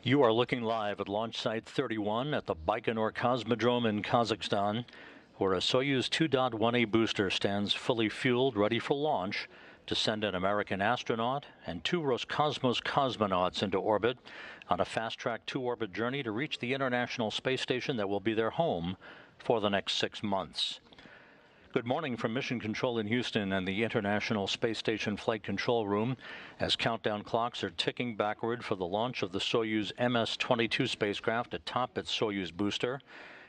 You are looking live at Launch Site 31 at the Baikonur Cosmodrome in Kazakhstan, where a Soyuz 2.1A booster stands fully fueled, ready for launch to send an American astronaut and 2 Roscosmos cosmonauts into orbit on a fast-track 2-orbit journey to reach the International Space Station that will be their home for the next 6 months. Good morning from Mission Control in Houston and the International Space Station Flight Control Room as countdown clocks are ticking backward for the launch of the Soyuz MS-22 spacecraft atop its Soyuz booster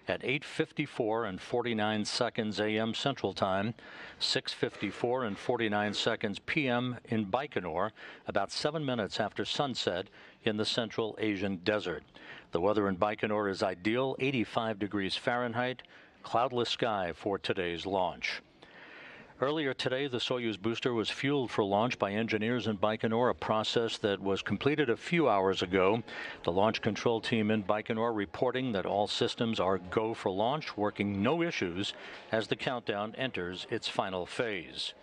at 8:54 and 49 seconds a.m. Central Time, 6:54 and 49 seconds p.m. in Baikonur, about 7 minutes after sunset in the Central Asian desert. The weather in Baikonur is ideal, 85 degrees Fahrenheit. Cloudless sky for today's launch. Earlier today, the Soyuz booster was fueled for launch by engineers in Baikonur, a process that was completed a few hours ago. The launch control team in Baikonur reporting that all systems are go for launch, working no issues as the countdown enters its final phase.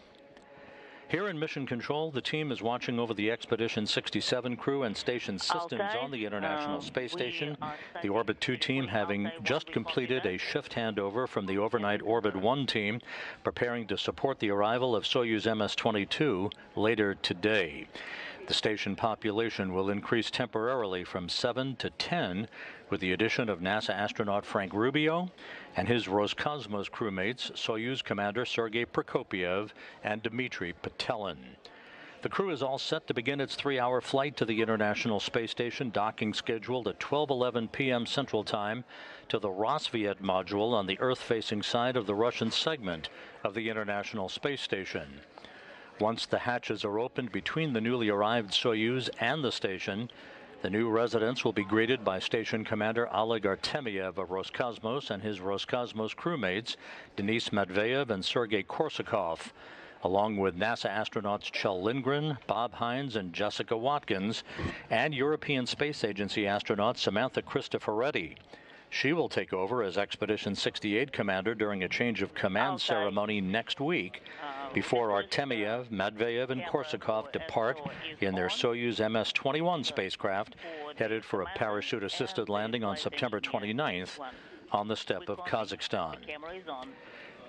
Here in Mission Control, the team is watching over the Expedition 67 crew and station systems on the International Space Station. The Orbit 2 team having just completed a shift handover from the overnight Orbit 1 team, preparing to support the arrival of Soyuz MS-22 later today. The station population will increase temporarily from 7 to 10 with the addition of NASA astronaut Frank Rubio and his Roscosmos crewmates, Soyuz Commander Sergei Prokopyev and Dmitry Petelin. The crew is all set to begin its 3-hour flight to the International Space Station, docking scheduled at 12:11 p.m. Central Time to the Rosviet module on the Earth-facing side of the Russian segment of the International Space Station. Once the hatches are opened between the newly arrived Soyuz and the station, the new residents will be greeted by Station Commander Oleg Artemyev of Roscosmos and his Roscosmos crewmates, Denis Matveyev and Sergei Korsakov, along with NASA astronauts Kjell Lindgren, Bob Hines, and Jessica Watkins, and European Space Agency astronaut Samantha Cristoforetti. She will take over as Expedition 68 commander during a change of command ceremony next week, before Artemyev, Matveyev, and Korsakov depart in their Soyuz MS-21 spacecraft, headed for a parachute-assisted landing on September 29th on the steppe of Kazakhstan.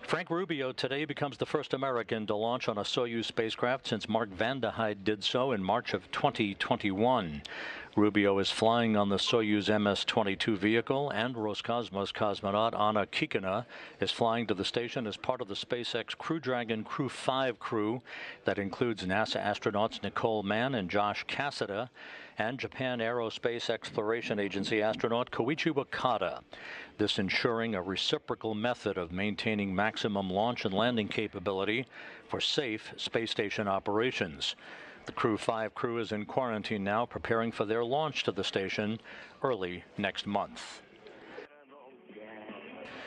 Frank Rubio today becomes the first American to launch on a Soyuz spacecraft since Mark Vande Heyde did so in March of 2021. Rubio is flying on the Soyuz MS-22 vehicle, and Roscosmos cosmonaut Anna Kikina is flying to the station as part of the SpaceX Crew Dragon Crew 5 crew that includes NASA astronauts Nicole Mann and Josh Cassada and Japan Aerospace Exploration Agency astronaut Koichi Wakata. This ensuring a reciprocal method of maintaining maximum launch and landing capability for safe space station operations. The Crew 5 crew is in quarantine now, preparing for their launch to the station early next month.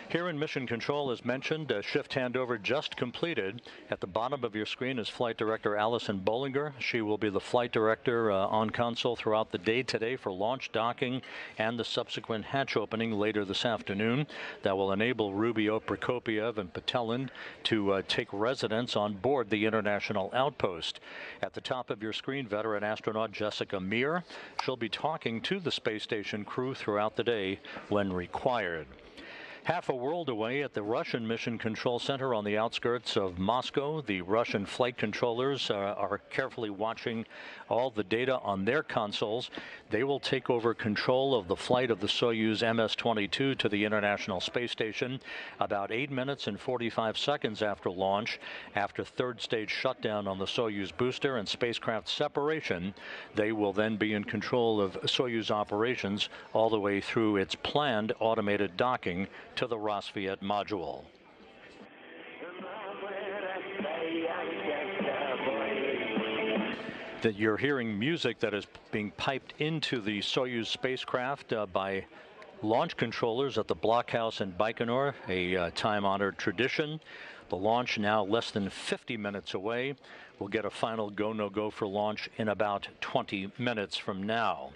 Here in Mission Control, as mentioned, a shift handover just completed. At the bottom of your screen is Flight Director Allison Bollinger. She will be the flight director on console throughout the day today for launch, docking, and the subsequent hatch opening later this afternoon. That will enable Rubio, Prokopiev, and Patelin to take residence on board the International Outpost. At the top of your screen, veteran astronaut Jessica Meir. She'll be talking to the space station crew throughout the day when required. Half a world away at the Russian Mission Control Center on the outskirts of Moscow, the Russian flight controllers are carefully watching all the data on their consoles. They will take over control of the flight of the Soyuz MS-22 to the International Space Station about 8 minutes and 45 seconds after launch. After third stage shutdown on the Soyuz booster and spacecraft separation, they will then be in control of Soyuz operations all the way through its planned automated docking to the Rosviet module. That you're hearing music that is being piped into the Soyuz spacecraft by launch controllers at the blockhouse in Baikonur, a time-honored tradition. The launch now less than 50 minutes away. We'll get a final go, no-go for launch in about 20 minutes from now.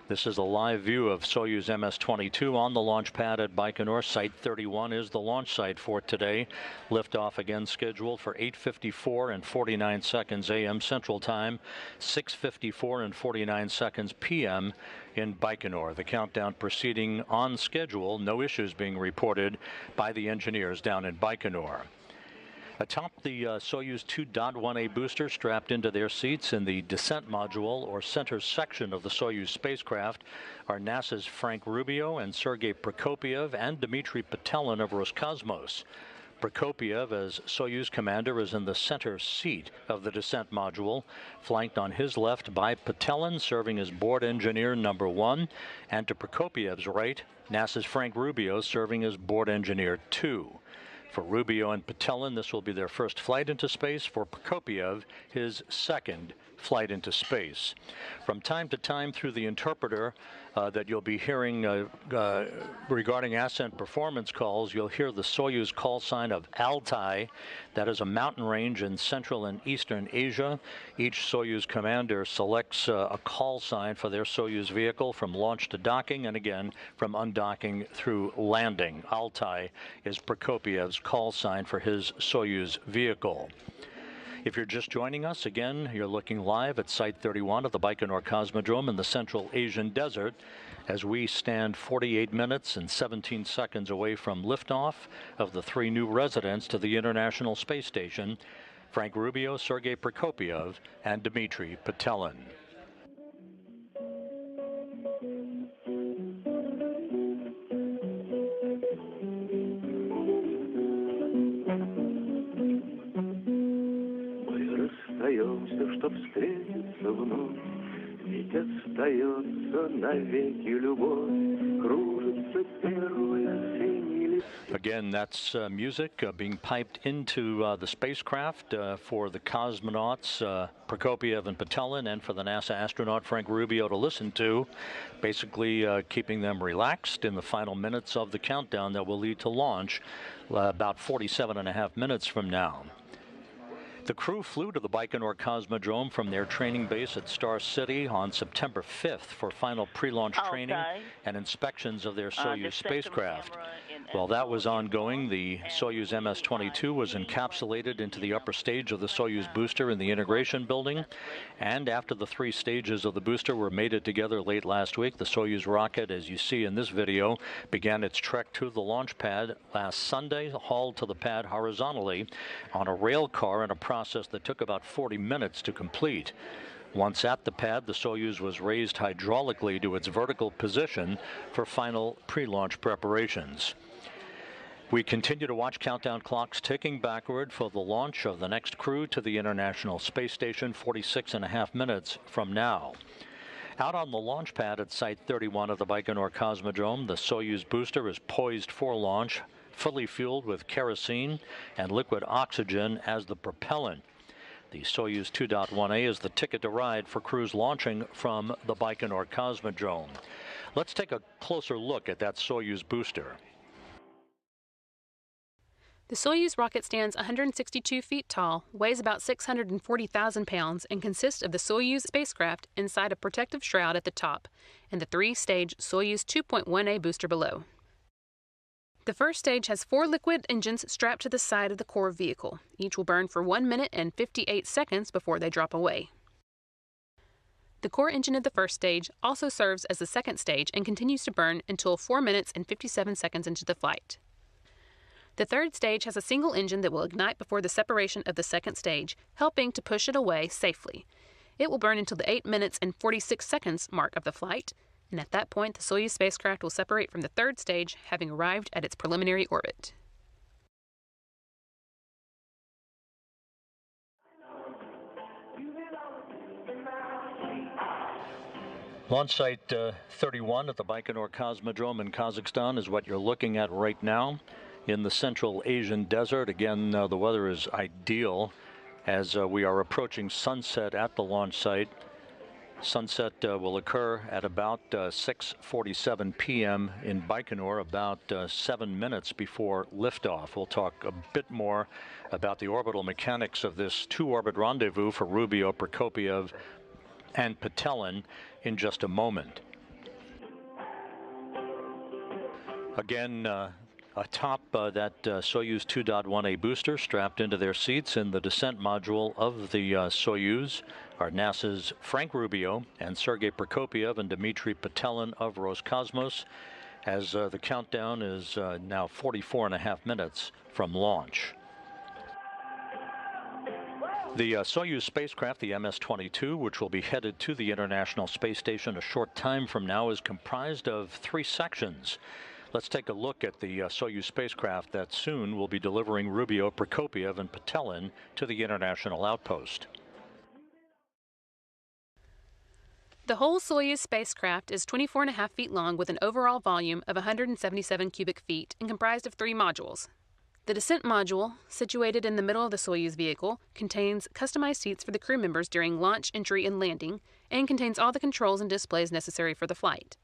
This is a live view of Soyuz MS-22 on the launch pad at Baikonur. Site 31 is the launch site for today. Liftoff again scheduled for 8:54 and 49 seconds a.m. Central Time, 6:54 and 49 seconds p.m. in Baikonur. The countdown proceeding on schedule. No issues being reported by the engineers down in Baikonur. Atop the Soyuz 2.1A booster, strapped into their seats in the descent module or center section of the Soyuz spacecraft, are NASA's Frank Rubio and Sergei Prokopiev and Dmitry Patelin of Roscosmos. Prokopiev, as Soyuz commander, is in the center seat of the descent module, flanked on his left by Patelin, serving as board engineer number 1, and to Prokopiev's right, NASA's Frank Rubio, serving as board engineer 2. For Rubio and Patelin, this will be their first flight into space. For Prokopiev, his second flight into space. From time to time through the interpreter that you'll be hearing regarding ascent performance calls, you'll hear the Soyuz call sign of Altai. That is a mountain range in Central and Eastern Asia. Each Soyuz commander selects a call sign for their Soyuz vehicle from launch to docking, and again from undocking through landing. Altai is Prokopiev's call sign for his Soyuz vehicle. If you're just joining us, again, you're looking live at Site 31 of the Baikonur Cosmodrome in the Central Asian Desert as we stand 48 minutes and 17 seconds away from liftoff of the 3 new residents to the International Space Station, Frank Rubio, Sergei Prokopiev, and Dmitry Patelin. надеешься, чтоб встретиться вновь. Ведь остается навеки любовь, кружится первый осенний лист. Again, that's music being piped into the spacecraft for the cosmonauts Prokopiev and Patelin, and for the NASA astronaut Frank Rubio to listen to, basically keeping them relaxed in the final minutes of the countdown that will lead to launch about 47.5 minutes from now. The crew flew to the Baikonur Cosmodrome from their training base at Star City on September 5th for final pre-launch training and inspections of their Soyuz spacecraft. While that was ongoing, the Soyuz MS-22 was encapsulated into the upper stage of the Soyuz booster in the integration building, and after the 3 stages of the booster were mated together late last week, the Soyuz rocket, as you see in this video, began its trek to the launch pad last Sunday, hauled to the pad horizontally on a rail car in a process that took about 40 minutes to complete. Once at the pad, the Soyuz was raised hydraulically to its vertical position for final pre-launch preparations. We continue to watch countdown clocks ticking backward for the launch of the next crew to the International Space Station 46.5 minutes from now. Out on the launch pad at Site 31 of the Baikonur Cosmodrome, the Soyuz booster is poised for launch, fully fueled with kerosene and liquid oxygen as the propellant. The Soyuz 2.1A is the ticket to ride for crews launching from the Baikonur Cosmodrome. Let's take a closer look at that Soyuz booster. The Soyuz rocket stands 162 feet tall, weighs about 640,000 pounds, and consists of the Soyuz spacecraft inside a protective shroud at the top and the 3-stage Soyuz 2.1A booster below. The first stage has 4 liquid engines strapped to the side of the core vehicle. Each will burn for 1 minute and 58 seconds before they drop away. The core engine of the first stage also serves as the second stage and continues to burn until 4 minutes and 57 seconds into the flight. The third stage has a single engine that will ignite before the separation of the second stage, helping to push it away safely. It will burn until the 8 minutes and 46 seconds mark of the flight, and at that point the Soyuz spacecraft will separate from the third stage, having arrived at its preliminary orbit. Launch Site 31 at the Baikonur Cosmodrome in Kazakhstan is what you're looking at right now. In the Central Asian desert. Again, the weather is ideal as we are approaching sunset at the launch site. Sunset will occur at about 6:47 p.m. in Baikonur, about 7 minutes before liftoff. We'll talk a bit more about the orbital mechanics of this 2-orbit rendezvous for Rubio, Prokopiev, and Patelin in just a moment. Again, atop that Soyuz 2.1A booster, strapped into their seats in the descent module of the Soyuz, are NASA's Frank Rubio and Sergei Prokopiev and Dmitry Patelin of Roscosmos, as the countdown is now 44.5 minutes from launch. The Soyuz spacecraft, the MS-22, which will be headed to the International Space Station a short time from now, is comprised of 3 sections. Let's take a look at the Soyuz spacecraft that soon will be delivering Rubio, Prokopiev, and Patelin to the International Outpost. The whole Soyuz spacecraft is 24.5 feet long with an overall volume of 177 cubic feet and comprised of 3 modules. The descent module, situated in the middle of the Soyuz vehicle, contains customized seats for the crew members during launch, entry, and landing, and contains all the controls and displays necessary for the flight.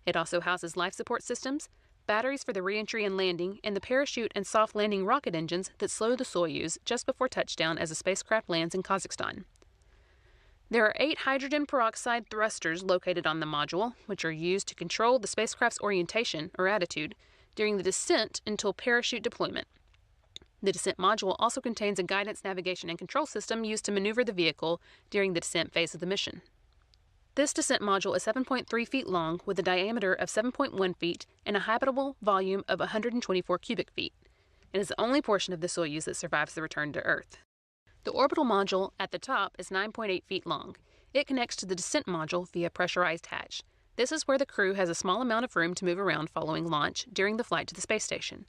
It also houses life support systems, batteries for the re-entry and landing, and the parachute and soft landing rocket engines that slow the Soyuz just before touchdown as the spacecraft lands in Kazakhstan. There are 8 hydrogen peroxide thrusters located on the module, which are used to control the spacecraft's orientation or attitude during the descent until parachute deployment. The descent module also contains a guidance, navigation, and control system used to maneuver the vehicle during the descent phase of the mission. This descent module is 7.3 feet long with a diameter of 7.1 feet and a habitable volume of 124 cubic feet. It is the only portion of the Soyuz that survives the return to Earth. The orbital module at the top is 9.8 feet long. It connects to the descent module via pressurized hatch. This is where the crew has a small amount of room to move around following launch during the flight to the space station.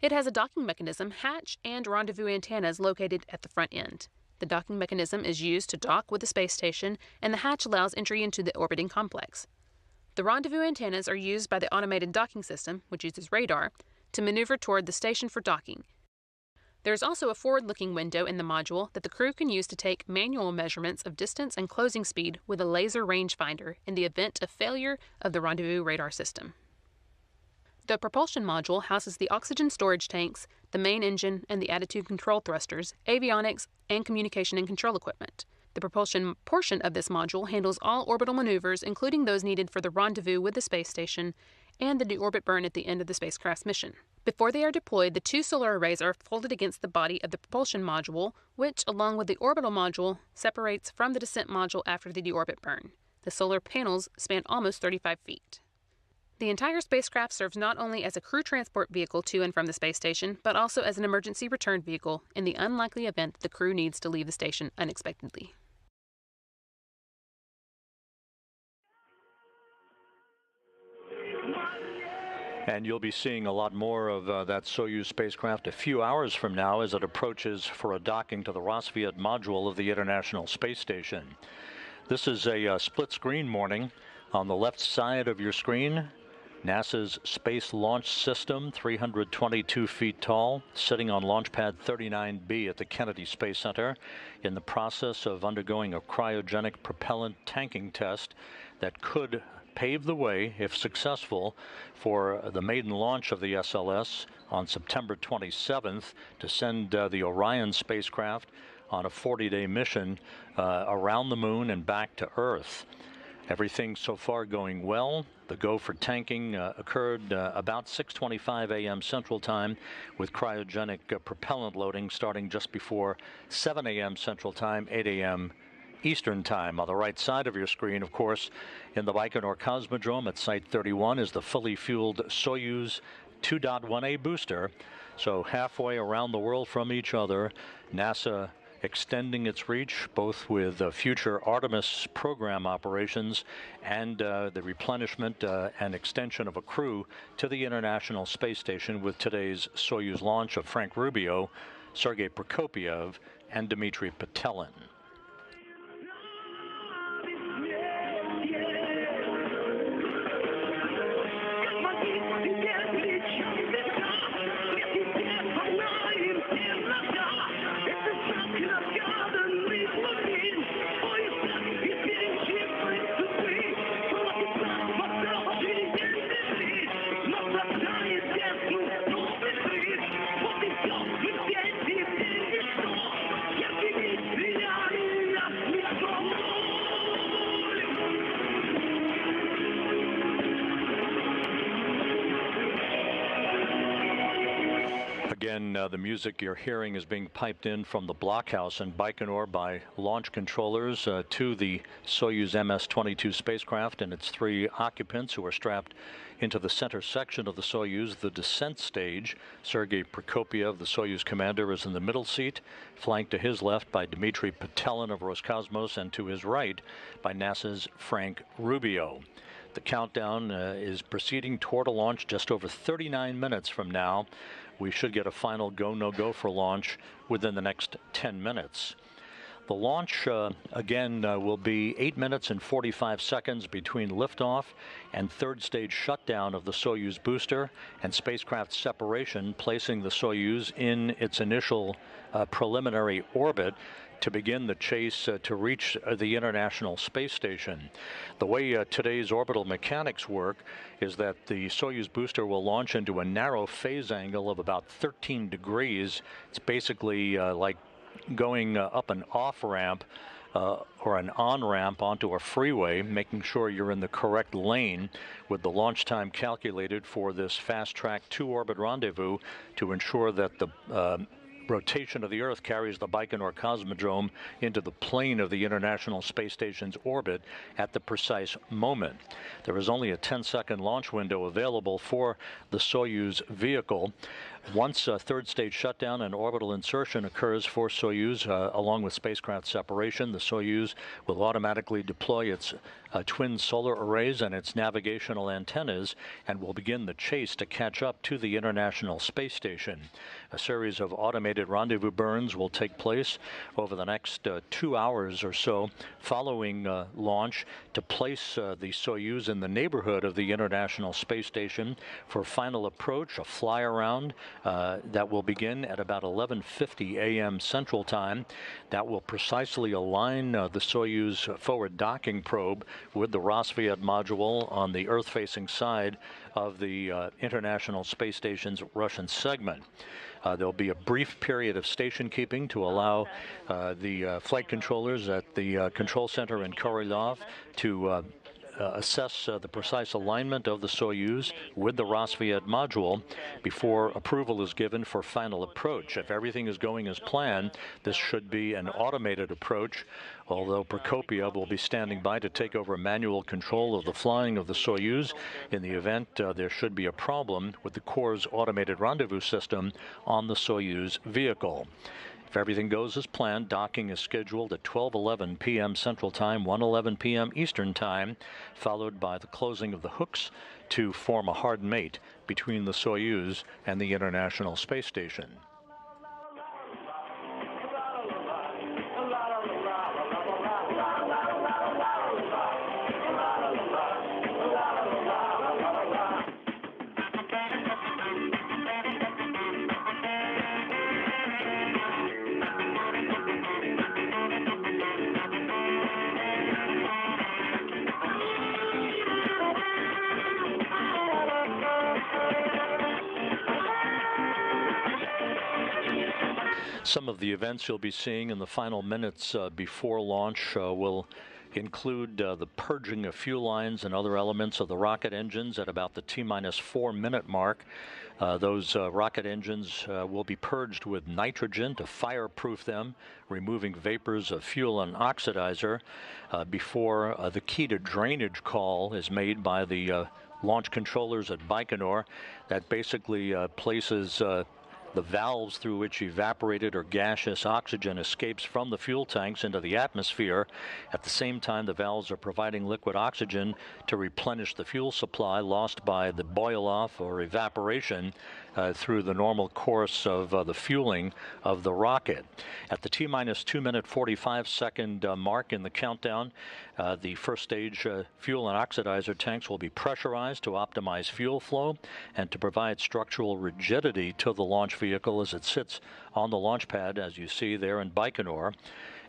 It has a docking mechanism, hatch, and rendezvous antennas located at the front end. The docking mechanism is used to dock with the space station, and the hatch allows entry into the orbiting complex. The rendezvous antennas are used by the automated docking system, which uses radar, to maneuver toward the station for docking. There is also a forward-looking window in the module that the crew can use to take manual measurements of distance and closing speed with a laser rangefinder in the event of failure of the rendezvous radar system. The propulsion module houses the oxygen storage tanks, the main engine, and the attitude control thrusters, avionics, and communication and control equipment. The propulsion portion of this module handles all orbital maneuvers, including those needed for the rendezvous with the space station and the deorbit burn at the end of the spacecraft's mission. Before they are deployed, the two solar arrays are folded against the body of the propulsion module, which, along with the orbital module, separates from the descent module after the deorbit burn. The solar panels span almost 35 feet. The entire spacecraft serves not only as a crew transport vehicle to and from the space station, but also as an emergency return vehicle in the unlikely event that the crew needs to leave the station unexpectedly. And you'll be seeing a lot more of that Soyuz spacecraft a few hours from now as it approaches for a docking to the Rassvet module of the International Space Station. This is a split-screen morning. On the left side of your screen, NASA's Space Launch System, 322 feet tall, sitting on Launch Pad 39B at the Kennedy Space Center in the process of undergoing a cryogenic propellant tanking test that could pave the way, if successful, for the maiden launch of the SLS on September 27th to send the Orion spacecraft on a 40-day mission around the moon and back to Earth. Everything so far going well. The go for tanking occurred about 6:25 a.m. Central Time, with cryogenic propellant loading starting just before 7 a.m. Central Time, 8 a.m. Eastern Time. On the right side of your screen, of course, in the Baikonur Cosmodrome at Site 31 is the fully fueled Soyuz 2.1A booster. So halfway around the world from each other, NASA extending its reach both with future Artemis program operations and the replenishment and extension of a crew to the International Space Station with today's Soyuz launch of Frank Rubio, Sergei Prokopyev, and Dmitry Petelin. Again, the music you're hearing is being piped in from the blockhouse in Baikonur by launch controllers to the Soyuz MS-22 spacecraft and its three occupants who are strapped into the center section of the Soyuz, the descent stage. Sergei Prokopyev, the Soyuz commander, is in the middle seat, flanked to his left by Dmitry Petelin of Roscosmos, and to his right by NASA's Frank Rubio. The countdown is proceeding toward a launch just over 39 minutes from now. We should get a final go, no-go for launch within the next 10 minutes. The launch, again, will be 8 minutes and 45 seconds between liftoff and third stage shutdown of the Soyuz booster and spacecraft separation, placing the Soyuz in its initial preliminary orbit to begin the chase to reach the International Space Station. The way today's orbital mechanics work is that the Soyuz booster will launch into a narrow phase angle of about 13 degrees. It's basically like going up an off-ramp or an on-ramp onto a freeway, making sure you're in the correct lane with the launch time calculated for this fast-track two-orbit rendezvous to ensure that the rotation of the Earth carries the Baikonur Cosmodrome into the plane of the International Space Station's orbit at the precise moment. There is only a 10-second launch window available for the Soyuz vehicle. Once a third stage shutdown and orbital insertion occurs for Soyuz, along with spacecraft separation, the Soyuz will automatically deploy its twin solar arrays and its navigational antennas and will begin the chase to catch up to the International Space Station. A series of automated rendezvous burns will take place over the next 2 hours or so following launch to place the Soyuz in the neighborhood of the International Space Station for final approach, a fly around that will begin at about 11:50 a.m. Central Time. That will precisely align the Soyuz forward docking probe with the Rassvet module on the Earth-facing side of the International Space Station's Russian segment. There'll be a brief period of station keeping to allow the flight controllers at the control center in Korolyov to assess the precise alignment of the Soyuz with the Rassvet module before approval is given for final approach. If everything is going as planned, this should be an automated approach, although Prokopiev will be standing by to take over manual control of the flying of the Soyuz in the event there should be a problem with the Corps' automated rendezvous system on the Soyuz vehicle. If everything goes as planned, docking is scheduled at 12:11 p.m. Central Time, 1:11 p.m. Eastern Time, followed by the closing of the hooks to form a hard mate between the Soyuz and the International Space Station. Some of the events you'll be seeing in the final minutes before launch will include the purging of fuel lines and other elements of the rocket engines at about the T-minus 4-minute mark. Those rocket engines will be purged with nitrogen to fireproof them, removing vapors of fuel and oxidizer before the key to drainage call is made by the launch controllers at Baikonur. That basically places the valves through which evaporated or gaseous oxygen escapes from the fuel tanks into the atmosphere. At the same time, the valves are providing liquid oxygen to replenish the fuel supply lost by the boil-off or evaporation through the normal course of the fueling of the rocket. At the T-minus 2-minute 45-second mark in the countdown, the first stage fuel and oxidizer tanks will be pressurized to optimize fuel flow and to provide structural rigidity to the launch vehicle as it sits on the launch pad, as you see there in Baikonur.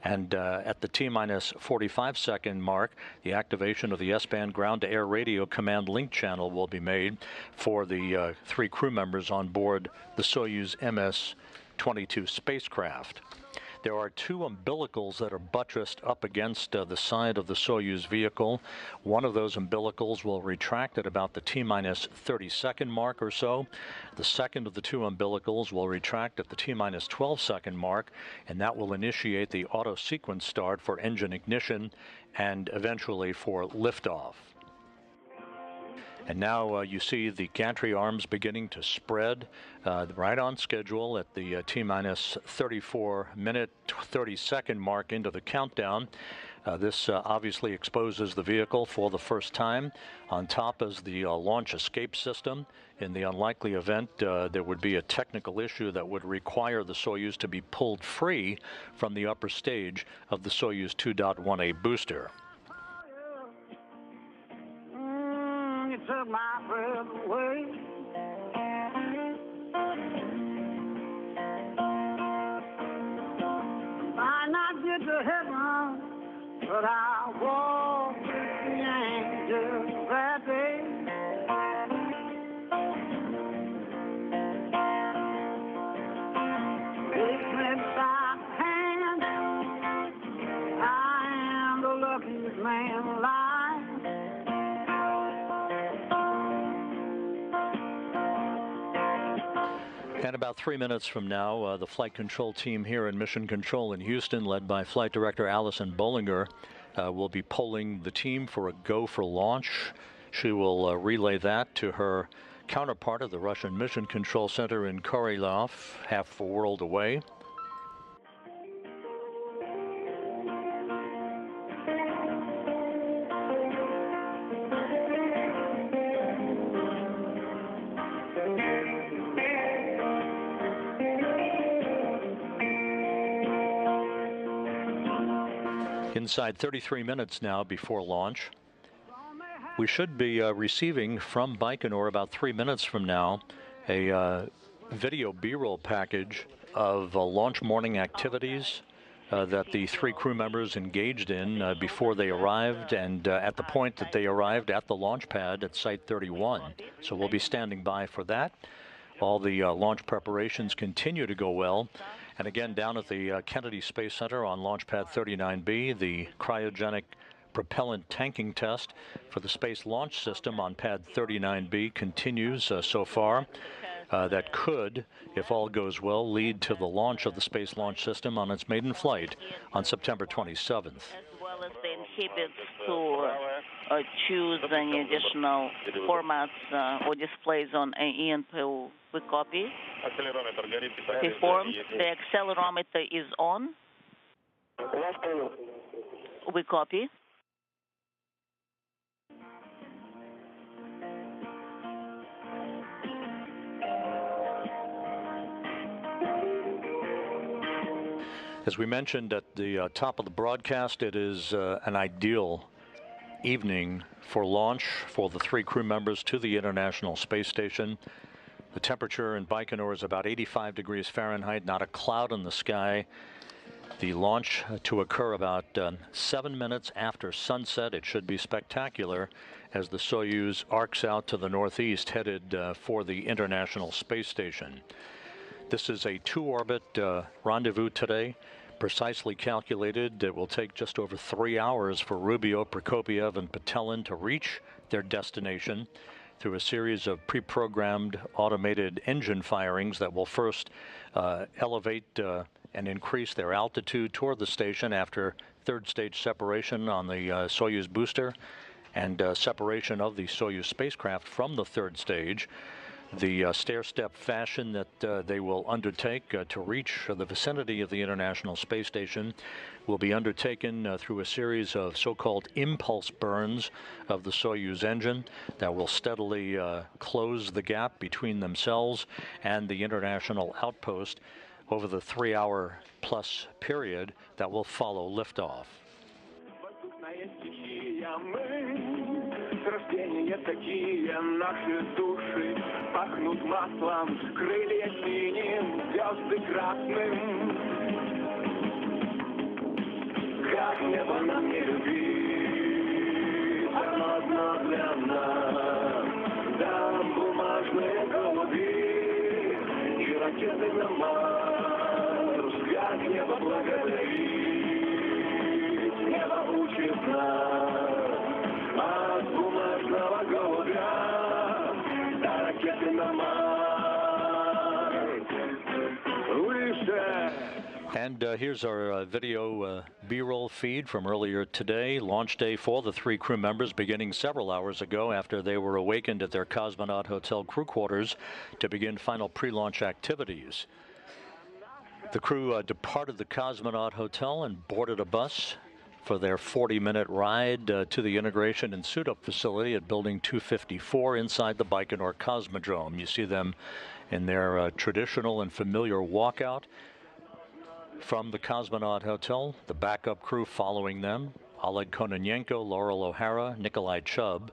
And at the T-minus 45-second mark, the activation of the S-band ground-to-air radio command link channel will be made for the 3 crew members on board the Soyuz MS-22 spacecraft. There are 2 umbilicals that are buttressed up against the side of the Soyuz vehicle. One of those umbilicals will retract at about the T-minus 30-second mark or so. The second of the 2 umbilicals will retract at the T-minus 12-second mark, and that will initiate the auto sequence start for engine ignition and eventually for liftoff. And now you see the gantry arms beginning to spread right on schedule at the T-minus 34-minute 30-second mark into the countdown. This obviously exposes the vehicle for the first time. On top is the launch escape system. In the unlikely event there would be a technical issue that would require the Soyuz to be pulled free from the upper stage of the Soyuz 2.1A booster. Took my breath away. Might not get to heaven, but I walk with the angels that day. This inside hand, I am the luckiest man alive. And about 3 minutes from now, the flight control team here in Mission Control in Houston, led by Flight Director Allison Bollinger, will be polling the team for a go for launch. She will relay that to her counterpart of the Russian Mission Control Center in Korolyov, half a world away. Inside 33 minutes now before launch. We should be receiving from Baikonur about 3 minutes from now a video B-roll package of launch morning activities that the 3 crew members engaged in before they arrived and at the point that they arrived at the launch pad at Site 31. So we'll be standing by for that. All the launch preparations continue to go well. And again, down at the Kennedy Space Center on Launch Pad 39B, the cryogenic propellant tanking test for the Space Launch System on Pad 39B continues so far. That could, if all goes well, lead to the launch of the Space Launch System on its maiden flight on September 27th. As well as the inhibits to choose any additional formats or displays on ENPO. We copy. Performed. The accelerometer is on. We copy. As we mentioned at the top of the broadcast, it is an ideal evening for launch for the 3 crew members to the International Space Station. The temperature in Baikonur is about 85 degrees Fahrenheit, not a cloud in the sky. The launch to occur about 7 minutes after sunset. It should be spectacular as the Soyuz arcs out to the northeast, headed for the International Space Station. This is a 2-orbit rendezvous today, precisely calculated. It will take just over 3 hours for Rubio, Prokopiev, and Patelin to reach their destination through a series of pre-programmed automated engine firings that will first elevate and increase their altitude toward the station after third stage separation on the Soyuz booster and separation of the Soyuz spacecraft from the third stage. The stair-step fashion that they will undertake to reach the vicinity of the International Space Station will be undertaken through a series of so-called impulse burns of the Soyuz engine that will steadily close the gap between themselves and the international outpost over the 3-hour-plus period that will follow liftoff. Рождения такие наши души пахнут маслом, крылья синим, звезды красным. Как небо нам не любить, одно для нас. Там бумажные голуби и ракеты на Марс. Как небо благодарить, небо учит нас. And here's our video B-roll feed from earlier today, launch day for the 3 crew members beginning several hours ago after they were awakened at their Cosmonaut Hotel crew quarters to begin final pre-launch activities. The crew departed the Cosmonaut Hotel and boarded a bus for their 40-minute ride to the integration and suit-up facility at Building 254 inside the Baikonur Cosmodrome. You see them in their traditional and familiar walkout from the Cosmonaut Hotel, the backup crew following them, Oleg Kononenko, Laurel O'Hara, Nikolai Chubb.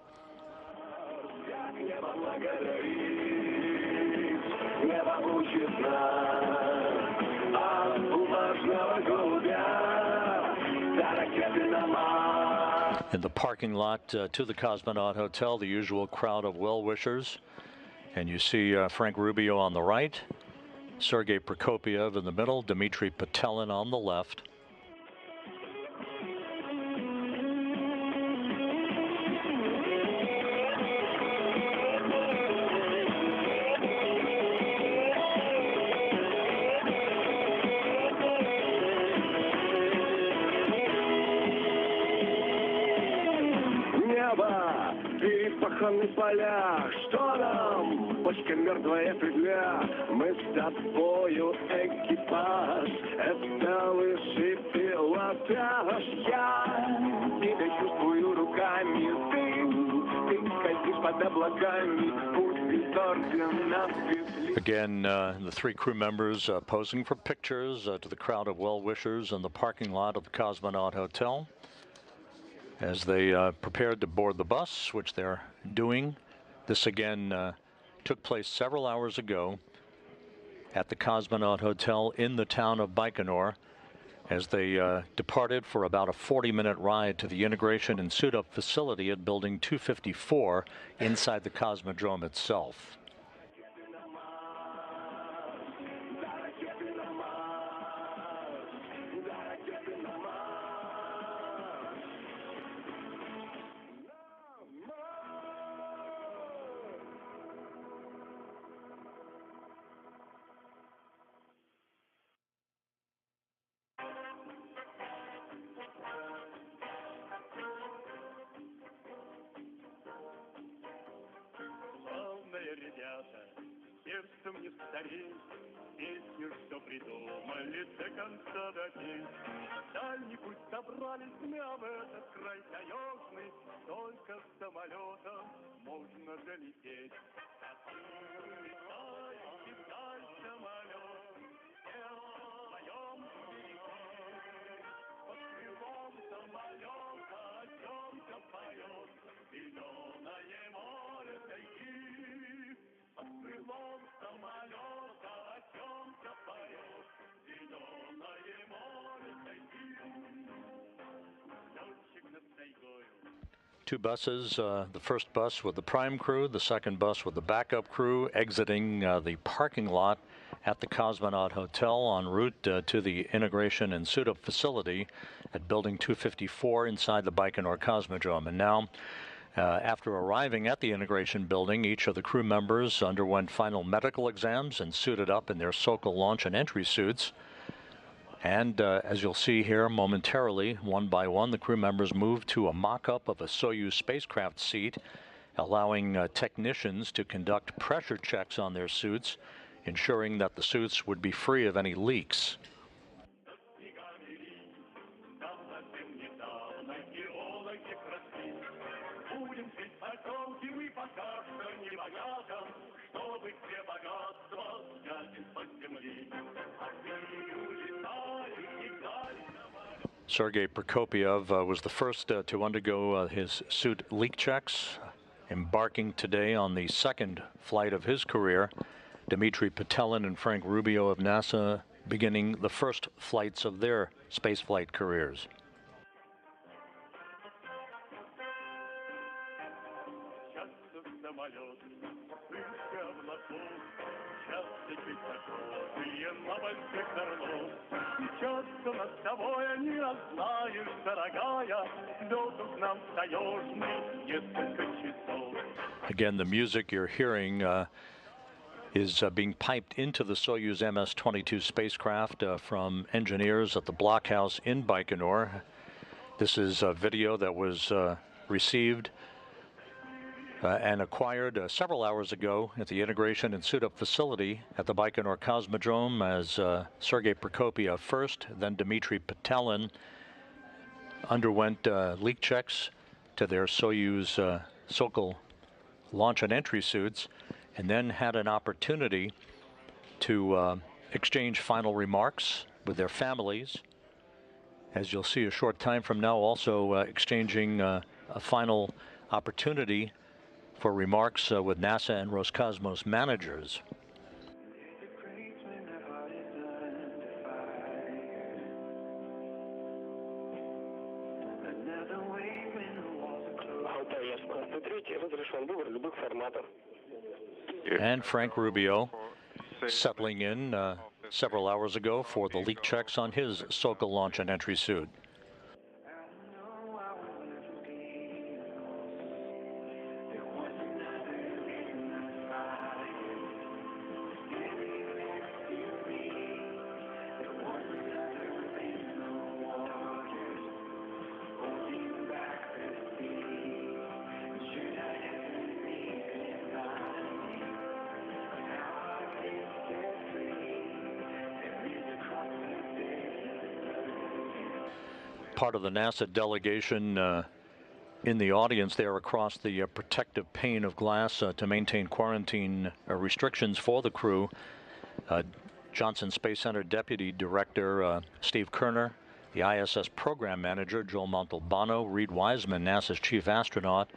In the parking lot to the Cosmonaut Hotel, the usual crowd of well-wishers. And you see Frank Rubio on the right, Sergei Prokopiev in the middle, Dmitry Patelin on the left. Небо, перепаханы поля, что нам? Почка мертвая петля, мы с тобою экипаж. Это лишь пилотаж. Я тебя чувствую руками, ты скользишь под облаками, путь торган нас везли. Again, the three crew members posing for pictures to the crowd of well-wishers in the parking lot of the Cosmonaut Hotel as they prepared to board the bus, which they're doing. This again took place several hours ago at the Cosmonaut Hotel in the town of Baikonur as they departed for about a 40-minute ride to the integration and suit-up facility at Building 254 inside the Cosmodrome itself. Сердцем не стареть, песню, что придумали до конца допеть. Дальний путь собрались мы в этот край таежный, только с самолетом можно долететь. Летающий вдаль самолет, вдвоем под крылом самолета о чем-то поет, зеленое море тайги. Под крылом самолета о чем-то поет, зеленое море тайги. Летчик над тайгою. Two buses, the first bus with the prime crew, the second bus with the backup crew, exiting the parking lot at the Cosmonaut Hotel en route to the integration and suit-up facility at Building 254 inside the Baikonur Cosmodrome. And now, after arriving at the integration building, each of the crew members underwent final medical exams and suited up in their Sokol launch and entry suits. And as you'll see here momentarily, one by one, the crew members moved to a mock-up of a Soyuz spacecraft seat, allowing technicians to conduct pressure checks on their suits, ensuring that the suits would be free of any leaks. Sergei Prokopiev was the first to undergo his suit leak checks, embarking today on the second flight of his career. Dmitry Petelin and Frank Rubio of NASA beginning the first flights of their spaceflight careers. Again, the music you're hearing is being piped into the Soyuz MS-22 spacecraft from engineers at the blockhouse in Baikonur. This is a video that was received and acquired several hours ago at the integration and suit-up facility at the Baikonur Cosmodrome as Sergei Prokopiev first, then Dmitry Petelin underwent leak checks to their Soyuz Sokol launch and entry suits, and then had an opportunity to exchange final remarks with their families. As you'll see a short time from now, also exchanging a final opportunity for remarks with NASA and Roscosmos managers. And Frank Rubio settling in several hours ago for the leak checks on his Sokol launch and entry suit. part of the NASA delegation in the audience there across the protective pane of glass to maintain quarantine restrictions for the crew. Johnson Space Center Deputy Director Steve Kerner, the ISS Program Manager Joel Montalbano, Reed Wiseman, NASA's Chief Astronaut,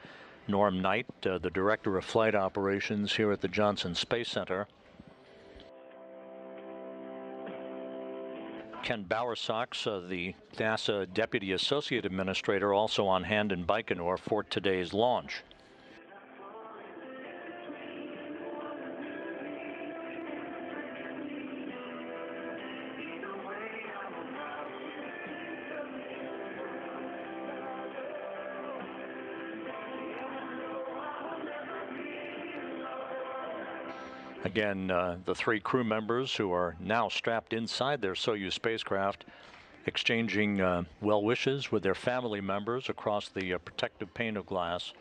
Norm Knight, the Director of Flight Operations here at the Johnson Space Center. Ken Bowersox, the NASA Deputy Associate Administrator, also on hand in Baikonur for today's launch. Again, the three crew members who are now strapped inside their Soyuz spacecraft, exchanging well wishes with their family members across the protective pane of glass.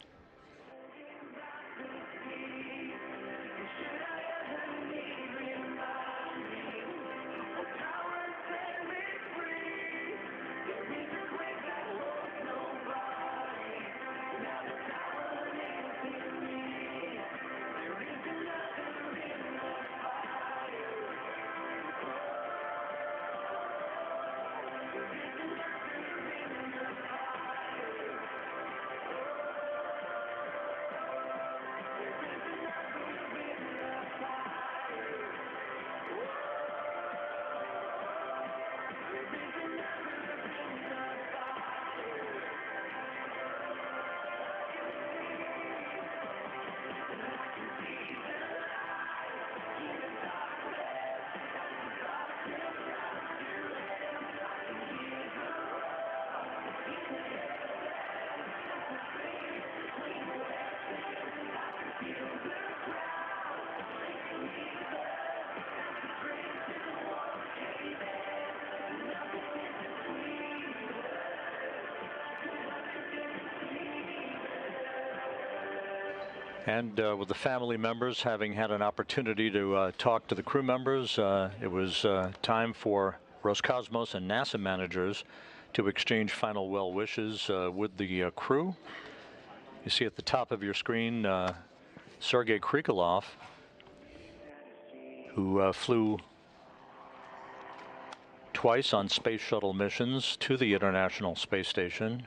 And with the family members having had an opportunity to talk to the crew members, it was time for Roscosmos and NASA managers to exchange final well wishes with the crew. You see at the top of your screen Sergei Krikalev, who flew twice on space shuttle missions to the International Space Station.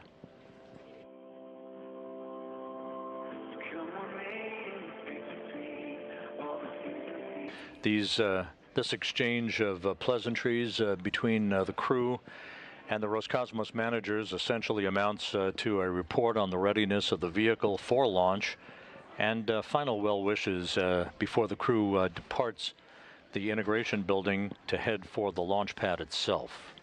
This exchange of pleasantries between the crew and the Roscosmos managers essentially amounts to a report on the readiness of the vehicle for launch and final well wishes before the crew departs the integration building to head for the launch pad itself.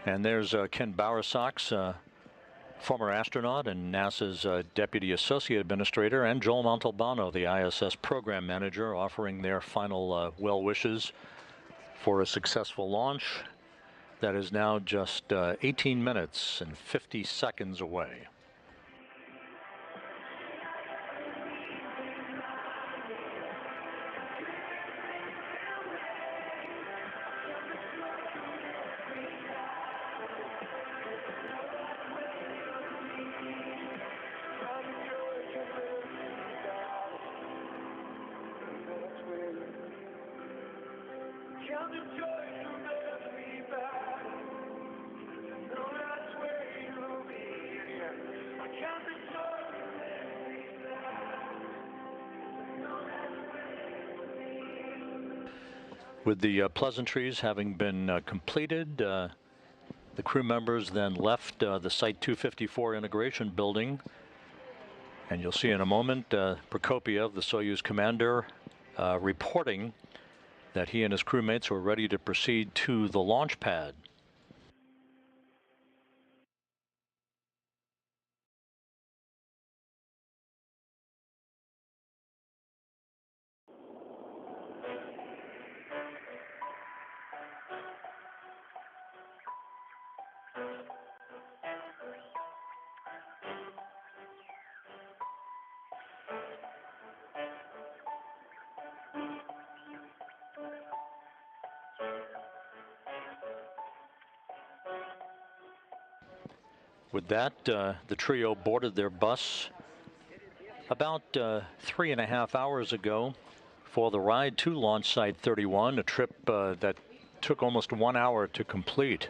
And there's Ken Bowersox, former astronaut and NASA's Deputy Associate Administrator, and Joel Montalbano, the ISS Program Manager, offering their final well wishes for a successful launch that is now just 18 minutes and 50 seconds away. With the pleasantries having been completed, The crew members then left the Site 254 integration building. And you'll see in a moment Prokopiev, the Soyuz commander, reporting that he and his crewmates were ready to proceed to the launch pad. With that, the trio boarded their bus about 3.5 hours ago for the ride to launch site 31, a trip that took almost 1 hour to complete.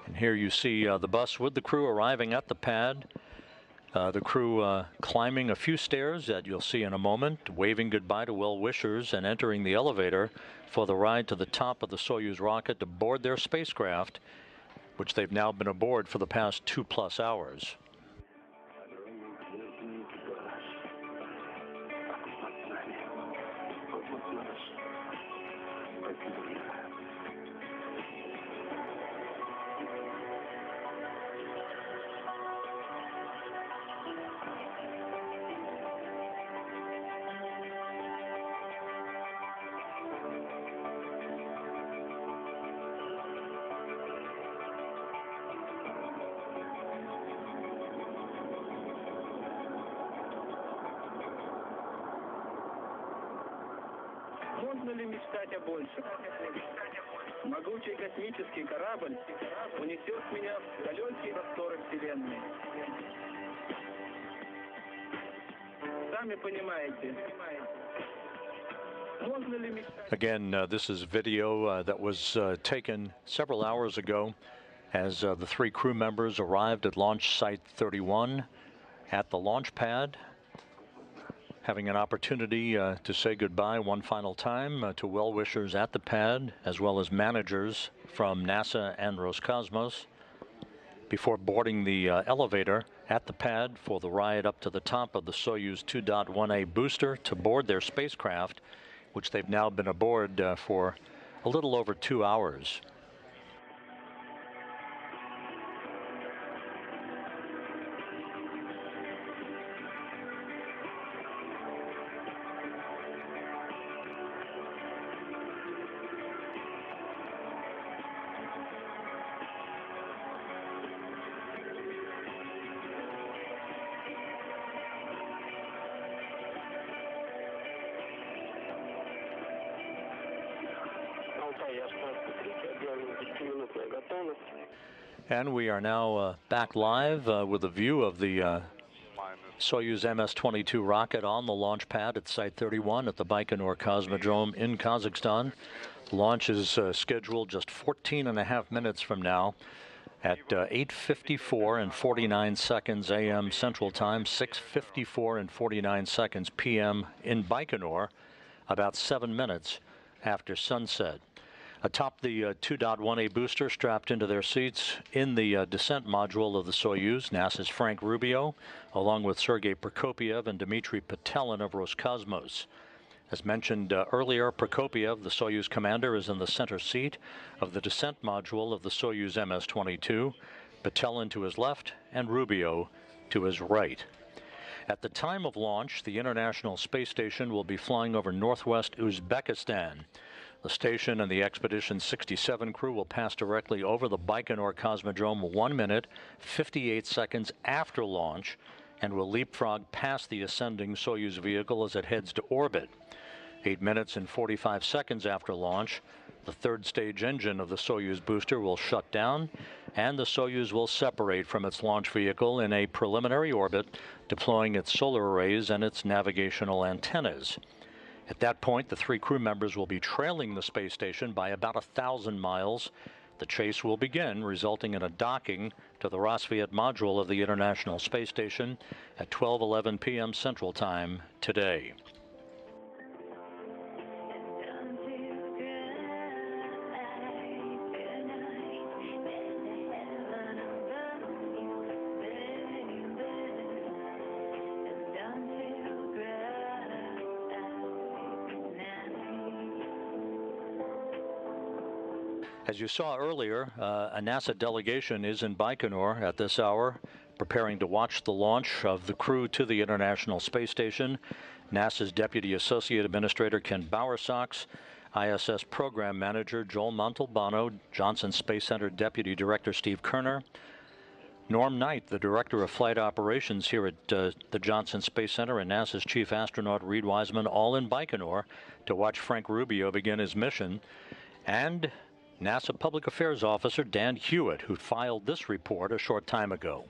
And here you see the bus with the crew arriving at the pad. The crew climbing a few stairs that you'll see in a moment, waving goodbye to well-wishers and entering the elevator for the ride to the top of the Soyuz rocket to board their spacecraft, which they've now been aboard for the past 2+ hours. Можно ли мечтать о большем? Могучий космический корабль унесет меня в далекие просторы Вселенной. Сами понимаете. Again, this is video that was taken several hours ago as the 3 crew members arrived at launch site 31 at the launch pad, having an opportunity to say goodbye one final time to well-wishers at the pad, as well as managers from NASA and Roscosmos, before boarding the elevator at the pad for the ride up to the top of the Soyuz 2.1A booster to board their spacecraft, which they've now been aboard for a little over 2 hours. And we are now back live with a view of the Soyuz MS-22 rocket on the launch pad at Site 31 at the Baikonur Cosmodrome in Kazakhstan. Launch is scheduled just 14.5 minutes from now at 8:54 and 49 seconds a.m. Central Time, 6:54 and 49 seconds p.m. in Baikonur, about 7 minutes after sunset. Atop the 2.1A booster, strapped into their seats in the descent module of the Soyuz, NASA's Frank Rubio, along with Sergei Prokopiev and Dmitry Petelin of Roscosmos. As mentioned earlier, Prokopiev, the Soyuz commander, is in the center seat of the descent module of the Soyuz MS-22, Petelin to his left and Rubio to his right. At the time of launch, the International Space Station will be flying over northwest Uzbekistan. The station and the Expedition 67 crew will pass directly over the Baikonur Cosmodrome 1 minute, 58 seconds after launch, and will leapfrog past the ascending Soyuz vehicle as it heads to orbit. 8 minutes and 45 seconds after launch, the third stage engine of the Soyuz booster will shut down, and the Soyuz will separate from its launch vehicle in a preliminary orbit, deploying its solar arrays and its navigational antennas. At that point, the 3 crew members will be trailing the space station by about 1,000 miles. The chase will begin, resulting in a docking to the Rassvet module of the International Space Station at 12:11 p.m. Central Time today. As you saw earlier, a NASA delegation is in Baikonur at this hour, preparing to watch the launch of the crew to the International Space Station. NASA's Deputy Associate Administrator Ken Bowersox, ISS Program Manager Joel Montalbano, Johnson Space Center Deputy Director Steve Kerner, Norm Knight, the Director of Flight Operations here at the Johnson Space Center, and NASA's Chief Astronaut Reid Wiseman, all in Baikonur to watch Frank Rubio begin his mission, and NASA Public Affairs Officer Dan Hewitt, who filed this report a short time ago.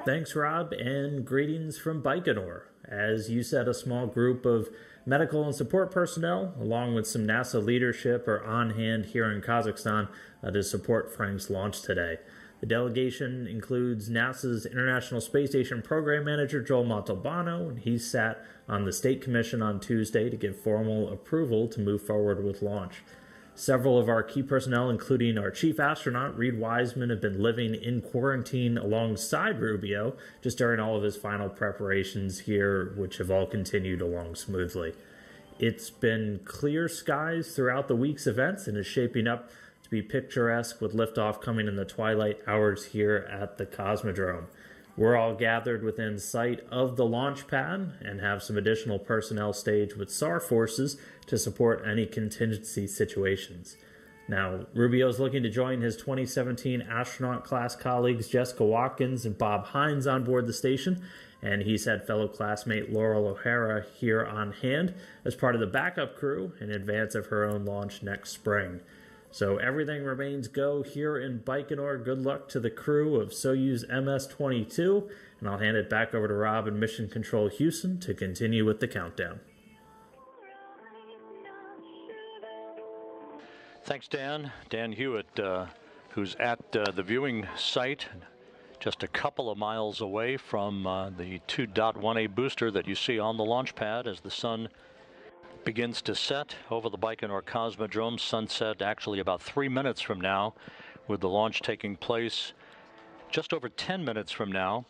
Thanks, Rob, and greetings from Baikonur. As you said, a small group of medical and support personnel, along with some NASA leadership, are on hand here in Kazakhstan to support Frank's launch today. The delegation includes NASA's International Space Station Program Manager Joel Montalbano, and he sat on the State Commission on Tuesday to give formal approval to move forward with launch. Several of our key personnel, including our chief astronaut, Reid Wiseman, have been living in quarantine alongside Rubio just during all of his final preparations here, which have all continued along smoothly. It's been clear skies throughout the week's events and is shaping up to be picturesque with liftoff coming in the twilight hours here at the Cosmodrome. We're all gathered within sight of the launch pad and have some additional personnel staged with SAR forces to support any contingency situations. Now, Rubio's looking to join his 2017 astronaut class colleagues Jessica Watkins and Bob Hines on board the station, and he's had fellow classmate Laurel O'Hara here on hand as part of the backup crew in advance of her own launch next spring. So everything remains go here in Baikonur. Good luck to the crew of Soyuz MS-22, and I'll hand it back over to Rob in Mission Control Houston to continue with the countdown. Thanks, Dan. Dan Hewitt, who's at the viewing site just a couple of miles away from the 2.1A booster that you see on the launch pad as the sun begins to set over the Baikonur Cosmodrome. Sunset actually about 3 minutes from now, with the launch taking place just over 10 minutes from now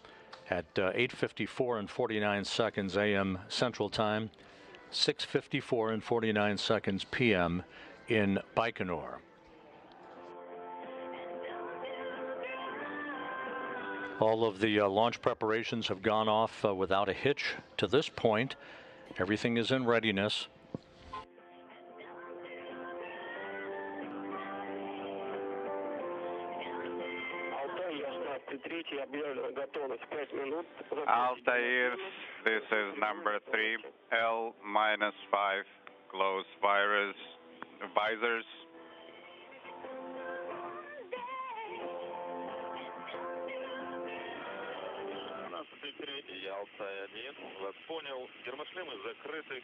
at 8:54 and 49 seconds a.m. Central Time, 6:54 and 49 seconds p.m. in Baikonur. All of the launch preparations have gone off without a hitch to this point. Everything is in readiness. Altair, this is number 3, L-5, close visors.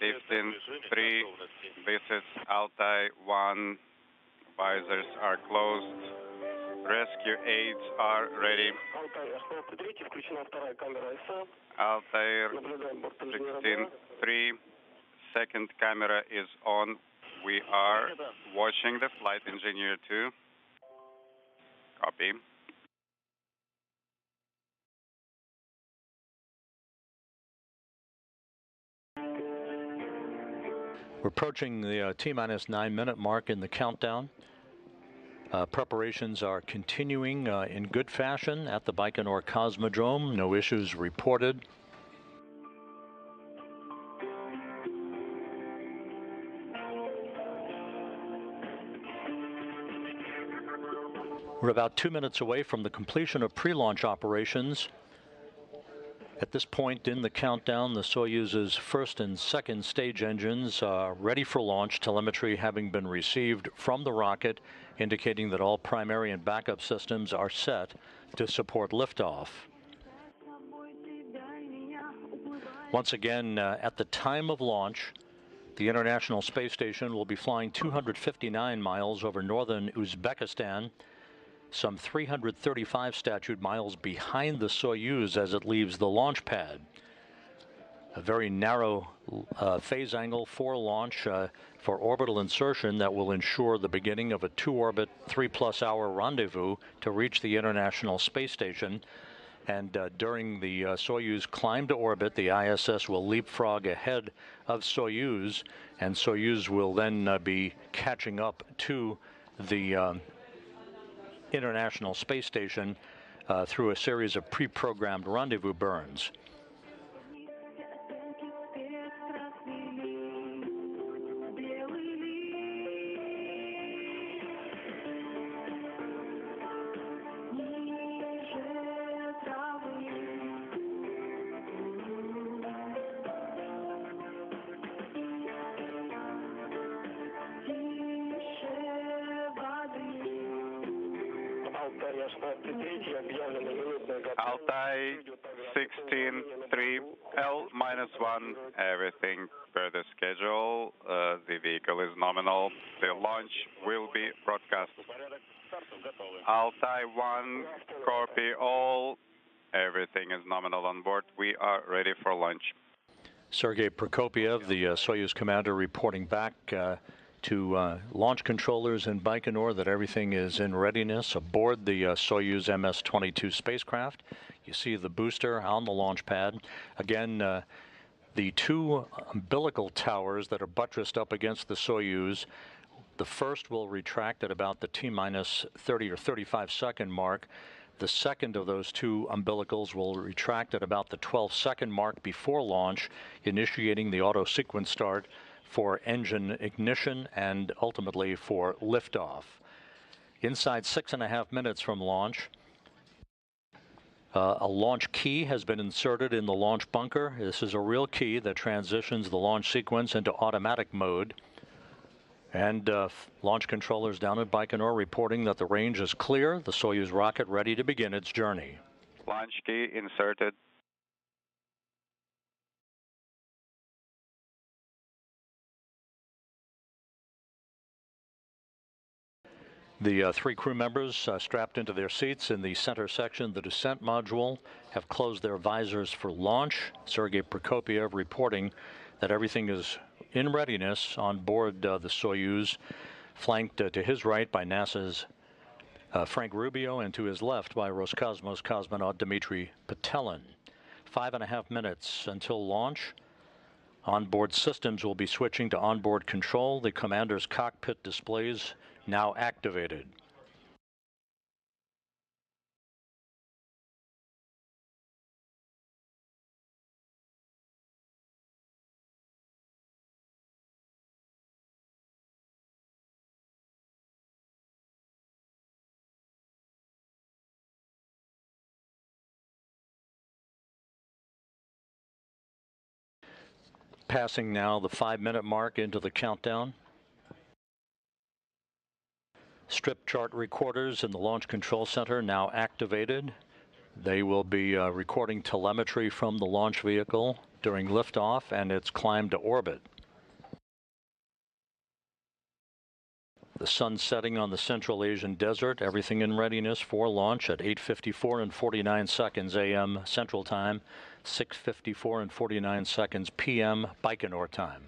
Lifting 3, this is Altair 1, visors are closed. Rescue aids are ready. Altair 16-3, second camera is on. We are watching the flight engineer 2. Copy. We're approaching the T-minus 9 minute mark in the countdown. Preparations are continuing in good fashion at the Baikonur Cosmodrome. No issues reported. We're about 2 minutes away from the completion of pre-launch operations. At this point in the countdown, the Soyuz's first and second stage engines are ready for launch, telemetry having been received from the rocket, indicating that all primary and backup systems are set to support liftoff. Once again, at the time of launch, the International Space Station will be flying 259 miles over northern Uzbekistan, some 335 statute miles behind the Soyuz as it leaves the launch pad. A very narrow phase angle for launch for orbital insertion that will ensure the beginning of a 2-orbit, 3+ hour rendezvous to reach the International Space Station. And during the Soyuz climb to orbit, the ISS will leapfrog ahead of Soyuz, and Soyuz will then be catching up to the International Space Station through a series of pre-programmed rendezvous burns. Altai 16-3 L-1, everything per the schedule. The vehicle is nominal. The launch will be broadcast. Altai 1, copy all. Everything is nominal on board. We are ready for launch. Sergei Prokopiev, the Soyuz commander, reporting back to launch controllers in Baikonur that everything is in readiness aboard the Soyuz MS-22 spacecraft. You see the booster on the launch pad. Again, the two umbilical towers that are buttressed up against the Soyuz, the first will retract at about the T-minus 30 or 35 second mark. The second of those two umbilicals will retract at about the 12-second mark before launch, initiating the auto sequence start for engine ignition and ultimately for liftoff. Inside 6.5 minutes from launch, a launch key has been inserted in the launch bunker. This is a real key that transitions the launch sequence into automatic mode. And launch controllers down at Baikonur reporting that the range is clear, the Soyuz rocket ready to begin its journey. Launch key inserted. The three crew members strapped into their seats in the center section, the descent module, have closed their visors for launch. Sergei Prokopiev reporting that everything is in readiness on board the Soyuz, flanked to his right by NASA's Frank Rubio and to his left by Roscosmos cosmonaut Dmitry Petelin. 5.5 minutes until launch. Onboard systems will be switching to onboard control. The commander's cockpit displays now activated. Passing now the 5-minute mark into the countdown. Strip chart recorders in the Launch Control Center now activated. They will be recording telemetry from the launch vehicle during liftoff and its climb to orbit. The sun setting on the Central Asian desert, everything in readiness for launch at 8:54 and 49 seconds a.m. Central Time, 6:54 and 49 seconds p.m. Baikonur time.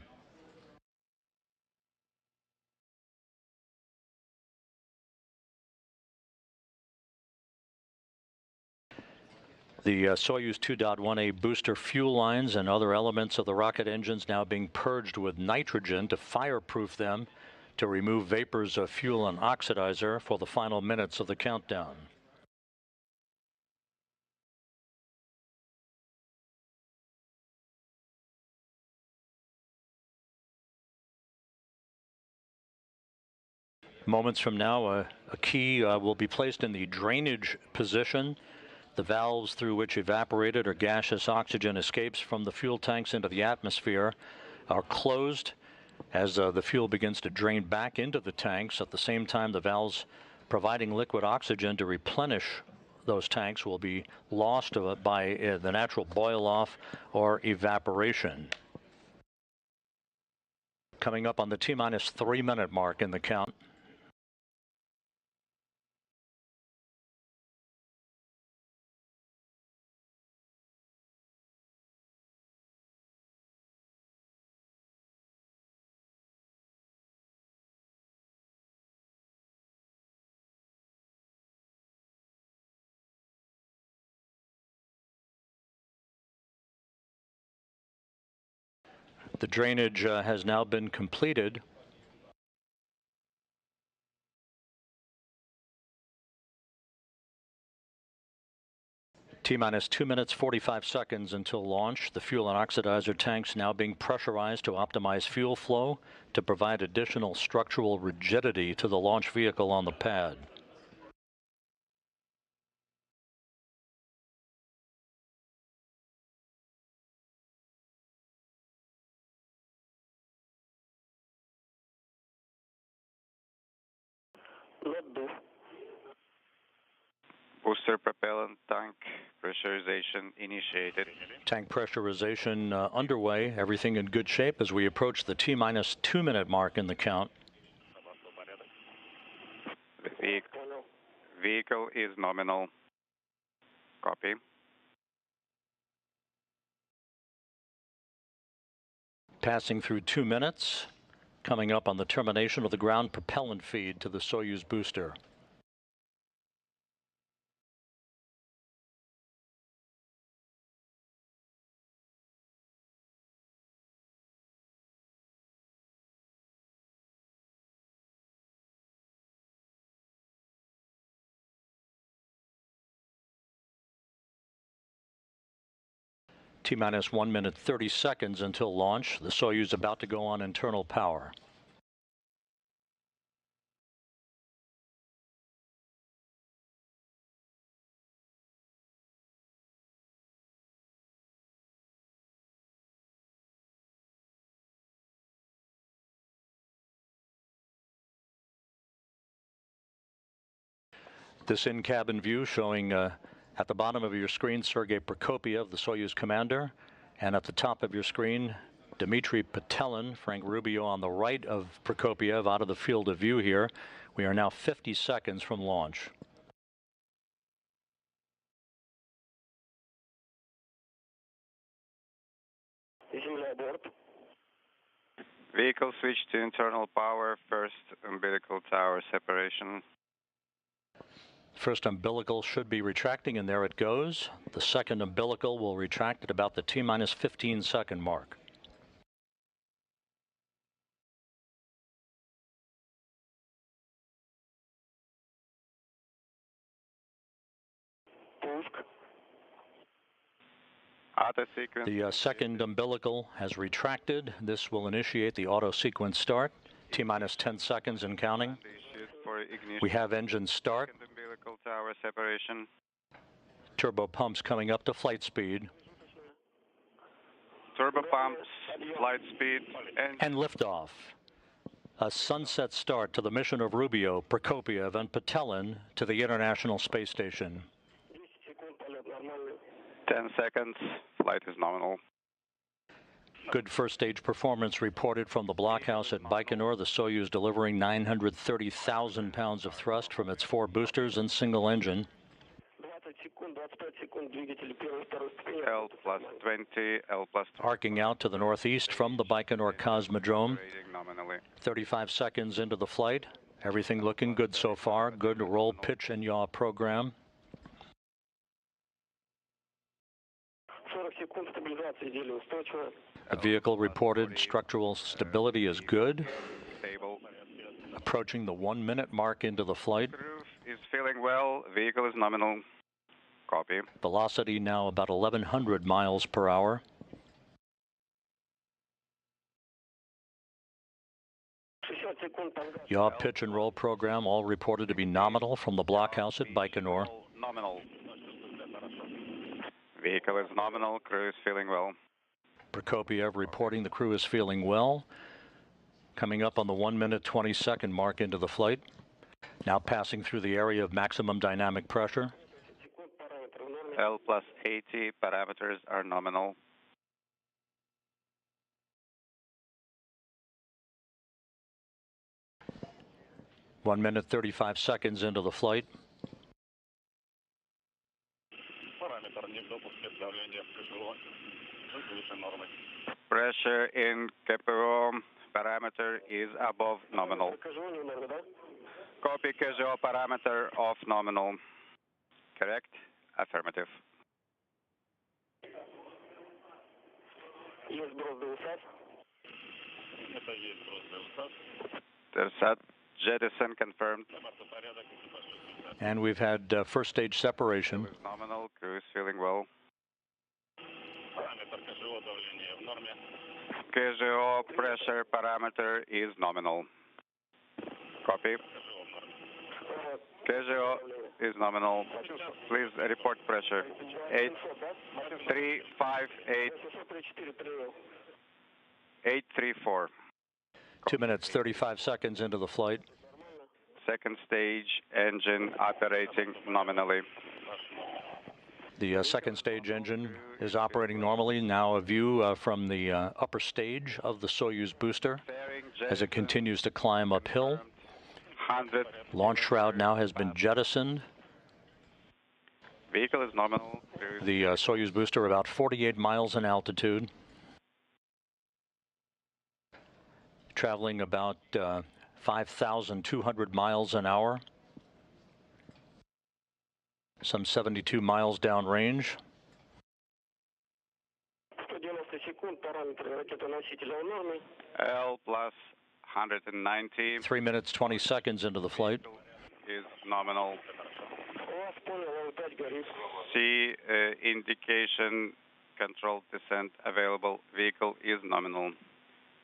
The Soyuz 2.1A booster fuel lines and other elements of the rocket engines now being purged with nitrogen to fireproof them, to remove vapors of fuel and oxidizer for the final minutes of the countdown. Moments from now, a key will be placed in the drainage position. The valves through which evaporated or gaseous oxygen escapes from the fuel tanks into the atmosphere are closed as the fuel begins to drain back into the tanks. At the same time, the valves providing liquid oxygen to replenish those tanks will be lost by the natural boil-off or evaporation. Coming up on the T-minus 3-minute mark in the count. The drainage has now been completed. T-minus 2 minutes 45 seconds until launch. The fuel and oxidizer tanks now being pressurized to optimize fuel flow to provide additional structural rigidity to the launch vehicle on the pad. Booster propellant tank pressurization initiated. Tank pressurization underway. Everything in good shape as we approach the T-minus 2 minute mark in the count. The vehicle is nominal. Copy. Passing through 2 minutes. Coming up on the termination of the ground propellant feed to the Soyuz booster. T-minus 1 minute 30 seconds until launch. The Soyuz about to go on internal power. This in-cabin view showing at the bottom of your screen Sergei Prokopiev, the Soyuz commander, and at the top of your screen Dmitry Petelin, Frank Rubio on the right of Prokopiev out of the field of view here. We are now 50 seconds from launch. Vehicle switch to internal power, first umbilical tower separation. First umbilical should be retracting, and there it goes. The second umbilical will retract at about the T-minus 15 second mark. The second umbilical has retracted. This will initiate the auto sequence start. T-minus 10 seconds and counting. We have engine start. Umbilical tower separation. Turbo pumps coming up to flight speed. Turbo pumps, flight speed, and liftoff. A sunset start to the mission of Rubio, Prokopiev, and Petelin to the International Space Station. 10 seconds, flight is nominal. Good first stage performance reported from the blockhouse at Baikonur. The Soyuz delivering 930,000 pounds of thrust from its 4 boosters and single engine. L plus 20, L plus 20. Arcing out to the northeast from the Baikonur Cosmodrome. 35 seconds into the flight. Everything looking good so far. Good roll, pitch, and yaw program. The vehicle reported structural stability is good. Stable. Approaching the 1 minute mark into the flight. Roof is feeling well. Vehicle is nominal. Copy. Velocity now about 1,100 miles per hour. Yaw, pitch, and roll program all reported to be nominal from the blockhouse at Baikonur. Nominal. Vehicle is nominal. Crew is feeling well. Prokopiev reporting the crew is feeling well. Coming up on the 1 minute 20 second mark into the flight. Now passing through the area of maximum dynamic pressure. L plus 80 parameters are nominal. One minute 35 seconds into the flight. Pressure in Capero parameter is above nominal. Copy casual parameter of nominal. Correct? Affirmative. They're set. Jettison confirmed. And we've had first stage separation. Nominal. Crew is feeling well. KGO pressure parameter is nominal. Copy. KGO is nominal. Please report pressure. 8358 834. 2 minutes, 35 seconds into the flight. Second stage engine operating nominally. The second stage engine is operating normally. Now a view from the upper stage of the Soyuz booster as it continues to climb uphill. 100. Launch shroud now has been jettisoned. Vehicle is nominal. The Soyuz booster about 48 miles in altitude. Traveling about 5,200 miles an hour. Some 72 miles downrange. L plus 190. 3 minutes, 20 seconds into the flight. Is nominal. C indication controlled descent available. Vehicle is nominal.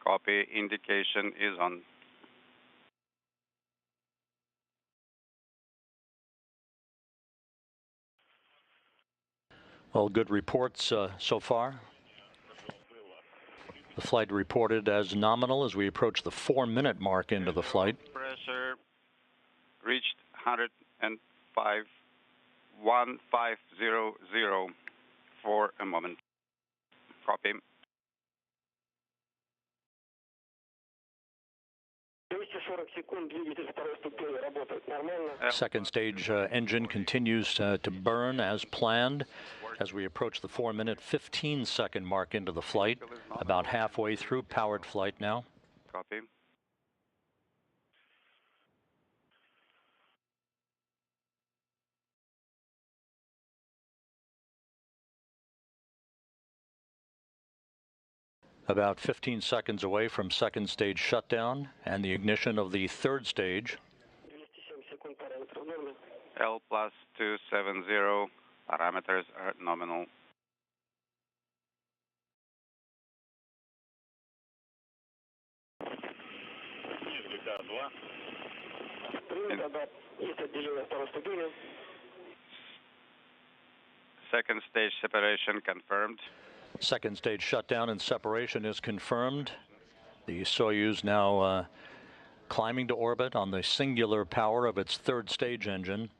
Copy. Indication is on. Well, good reports so far. The flight reported as nominal as we approach the 4-minute mark into the flight. Pressure reached 105,1500 for a moment. Copy. Second stage engine continues to burn as planned as we approach the 4-minute, 15-second mark into the flight. About halfway through powered flight now. Copy. About 15 seconds away from second stage shutdown and the ignition of the third stage. L plus 270. Parameters are nominal. Second stage separation confirmed. Second stage shutdown and separation is confirmed. The Soyuz now climbing to orbit on the singular power of its third stage engine.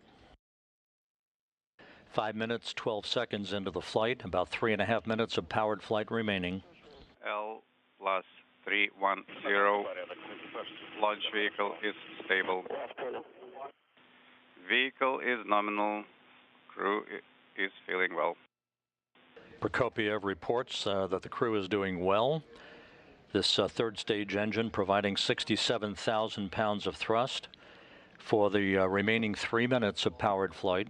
5 minutes, 12 seconds into the flight, about 3.5 minutes of powered flight remaining. L plus 310. Launch vehicle is stable. Vehicle is nominal. Crew is feeling well. Prokopiev reports that the crew is doing well. This third stage engine providing 67,000 pounds of thrust for the remaining 3 minutes of powered flight.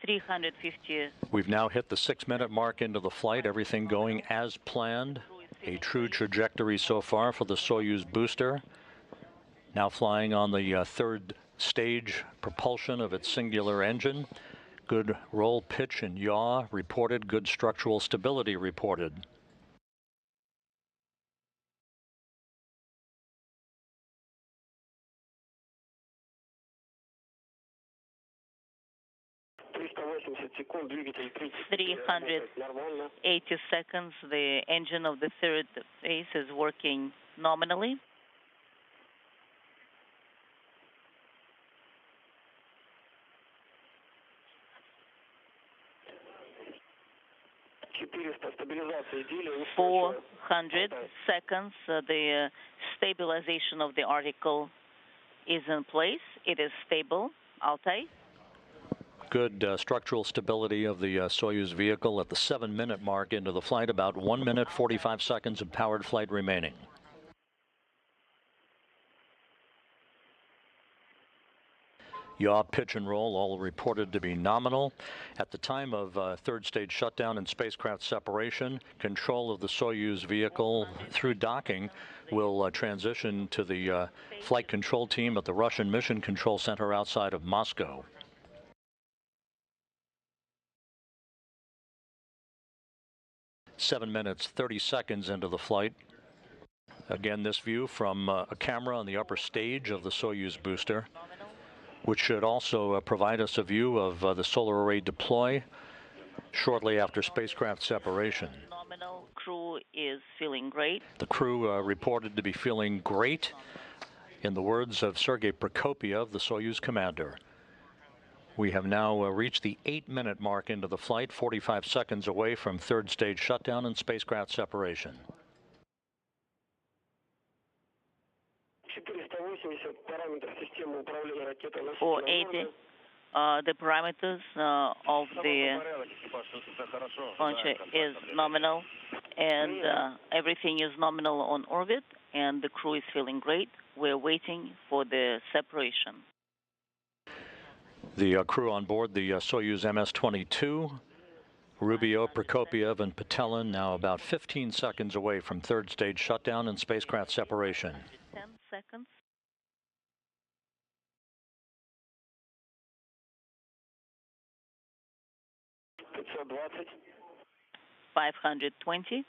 $350. We've now hit the 6-minute mark into the flight, everything going as planned. A true trajectory so far for the Soyuz booster. Now flying on the third stage propulsion of its singular engine. Good roll, pitch, and yaw reported. Good structural stability reported. $380. The engine of the third phase is working nominally. $400. The stabilization of the article is in place. It is stable. Altai. Good structural stability of the Soyuz vehicle at the 7-minute mark into the flight. About 1 minute, 45 seconds of powered flight remaining. Yaw, pitch, and roll all reported to be nominal. At the time of third stage shutdown and spacecraft separation, control of the Soyuz vehicle through docking will transition to the flight control team at the Russian Mission Control Center outside of Moscow. Seven minutes, 30 seconds into the flight. Again, this view from a camera on the upper stage of the Soyuz booster, which should also provide us a view of the solar array deploy shortly after spacecraft separation. Nominal crew is feeling great. The crew reported to be feeling great, in the words of Sergei Prokopyev, the Soyuz commander. We have now reached the 8-minute mark into the flight, 45 seconds away from third stage shutdown and spacecraft separation. 480. The parameters of the launcher is nominal, and everything is nominal on orbit, and the crew is feeling great. We're waiting for the separation. The crew on board the Soyuz MS-22, Rubio, Prokopyev, and Patelin, now about 15 seconds away from third stage shutdown and spacecraft separation. 10 seconds. $520. 520.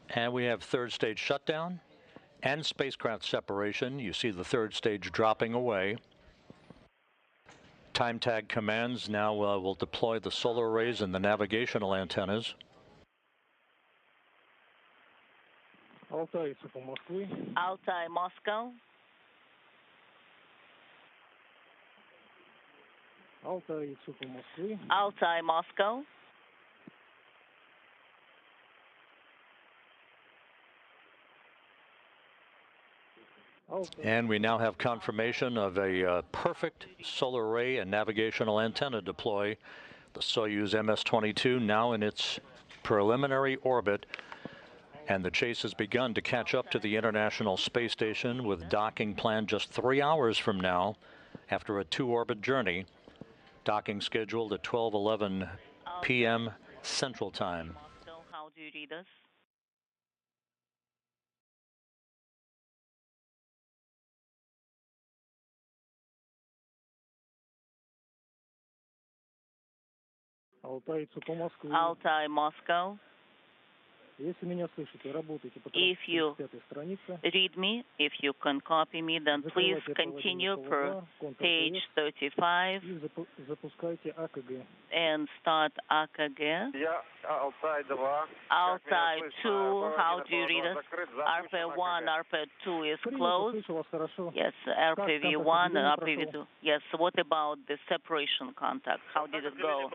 And we have third stage shutdown and spacecraft separation. You see the third stage dropping away. Time tag commands now will deploy the solar arrays and the navigational antennas. Altai, Moskva. Altai, Moscow. Altai, Moskva. Altai, Moscow. And we now have confirmation of a perfect solar array and navigational antenna deploy. The Soyuz MS-22 now in its preliminary orbit, and the chase has begun to catch up to the International Space Station, with docking planned just 3 hours from now after a 2-orbit journey. Docking scheduled at 12:11 p.m. Central Time. Moscow, how do you read us? Altai, Moskva. Altai, Moscow. Если меня слышите, работайте по If you 35-й странице. read me, if you can copy me, then please continue per page 35 И запускайте АКГ. and start AKG. Altai 2, how do you read us? RP1, RP2 is closed. Слышу вас хорошо. Yes, RPV1 and RPV2. Yes, what about the separation contact? How did it go?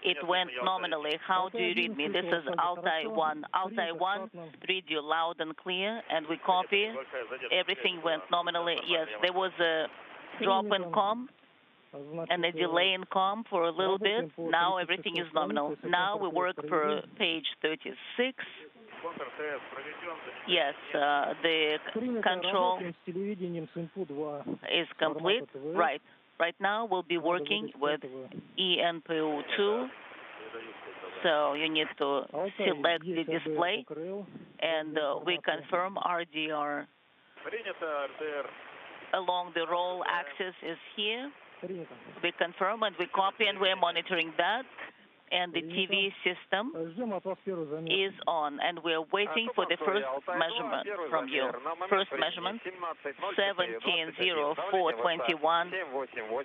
It went nominally. How do you read me? This is Altai 1. Altai 1, read you loud and clear, and we copy. Everything went nominally. Yes, there was a drop in comm and a delay in comm for a little bit. Now everything is nominal. Now we work for page 36. Yes, the control is complete. Right. Right now we'll be working with ENPO2. So you need to select the display, and we confirm RDR along the roll axis is here. We confirm and we copy, and we're monitoring that. And the TV system is on, and we're waiting for the first measurement from you. First measurement, 170421,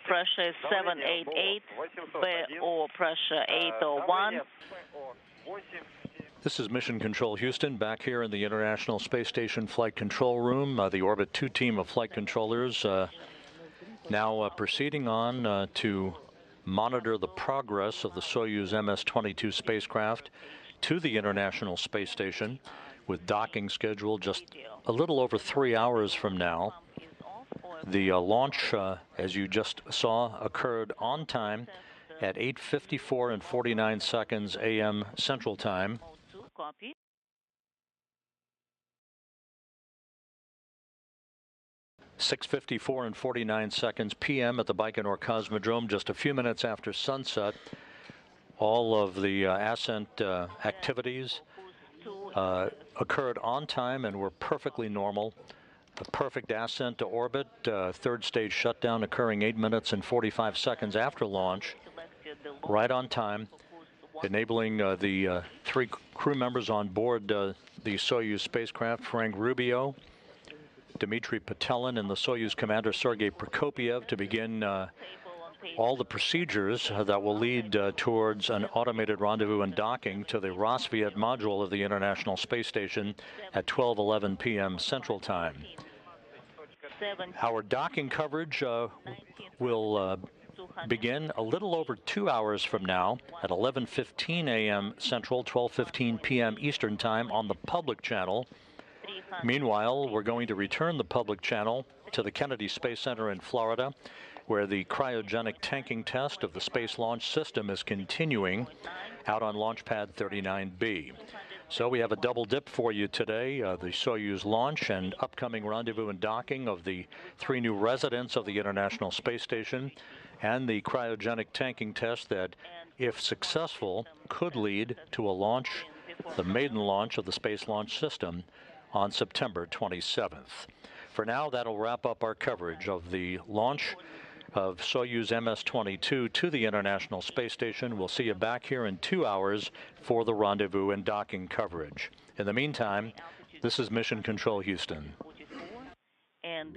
pressure is 788, BO pressure 801. This is Mission Control Houston, back here in the International Space Station Flight Control Room. The Orbit 2 team of flight controllers now proceeding on to monitor the progress of the Soyuz MS-22 spacecraft to the International Space Station, with docking scheduled just a little over 3 hours from now. The launch, as you just saw, occurred on time at 8:54 and 49 seconds a.m. Central Time. copy. .6:54 and 49 seconds p.m. at the Baikonur Cosmodrome, just a few minutes after sunset. All of the ascent activities occurred on time and were perfectly normal. A perfect ascent to orbit, third stage shutdown occurring 8 minutes and 45 seconds after launch, right on time, enabling the three crew members on board the Soyuz spacecraft, Frank Rubio, Dmitry Petelin, and the Soyuz commander Sergei Prokopyev, to begin all the procedures that will lead towards an automated rendezvous and docking to the Rassvet module of the International Space Station at 12:11 p.m. Central Time. Our docking coverage will begin a little over 2 hours from now at 11:15 a.m. Central, 12:15 p.m. Eastern Time on the public channel. Meanwhile, we're going to return the public channel to the Kennedy Space Center in Florida, where the cryogenic tanking test of the Space Launch System is continuing out on Launch Pad 39B. So we have a double dip for you today, the Soyuz launch and upcoming rendezvous and docking of the three new residents of the International Space Station, and the cryogenic tanking test that, if successful, could lead to a launch, the maiden launch of the Space Launch System on September 27th. For now, that'll wrap up our coverage of the launch of Soyuz MS-22 to the International Space Station. We'll see you back here in 2 hours for the rendezvous and docking coverage. In the meantime, this is Mission Control Houston. And